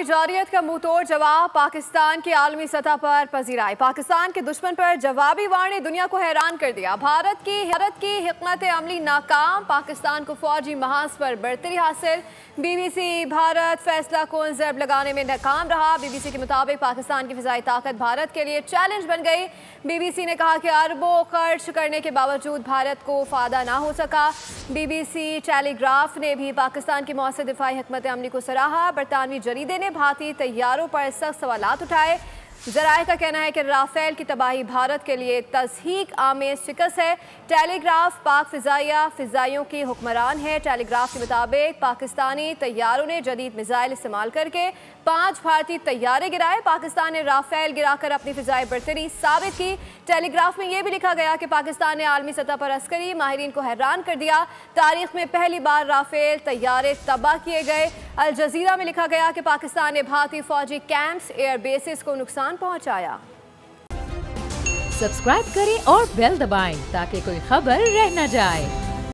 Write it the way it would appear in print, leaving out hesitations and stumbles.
जारियत का मुंहतोड़ जवाब पाकिस्तान की आलमी सतह पर पजीराई। पाकिस्तान के दुश्मन पर जवाबी वार ने दुनिया को हैरान कर दिया। भारत की हिकमत अमली नाकाम, पाकिस्तान को फौजी महाज पर बढ़तरी हासिल। BBC भारत फैसला को ज़रब लगाने में नाकाम रहा। BBC के मुताबिक पाकिस्तान की फिजाई ताकत भारत के लिए चैलेंज बन गई। BBC ने कहा कि अरबों खर्च करने के बावजूद भारत को फायदा ना हो सका। BBC टेलीग्राफ ने भी पाकिस्तान की मौसर दिफाई हिकमत अमली को सराहा। बरतानवी जरीदे ने भारतीय तैयारों पर सख्त सवालात उठाए। ज़राए का कहना है कि राफेल की तबाही भारत के लिए तज़हीक आमेज़ शिकस्त है। टेलीग्राफ पाक फ़िज़ाइयों की हुक्मरान है। टेलीग्राफ के मुताबिक पाकिस्तानी तैयारों ने जदीद मिसाइल इस्तेमाल करके 5 भारतीय तैयारे गिराए। पाकिस्तान ने राफेल गिराकर अपनी फ़िज़ाई बढ़तरी साबित की। टेलीग्राफ में यह भी लिखा गया कि पाकिस्तान ने आलमी सतह पर अस्करी माहिरीन को हैरान कर दिया। तारीख में पहली बार राफेल तैयारे तबाह किए गए। अल जज़ीरा में लिखा गया कि पाकिस्तान ने भारतीय फौजी कैंप्स, एयर बेसिस को नुकसान पहुंचाया। सब्सक्राइब करें और बेल दबाएं ताकि कोई खबर रह न जाए।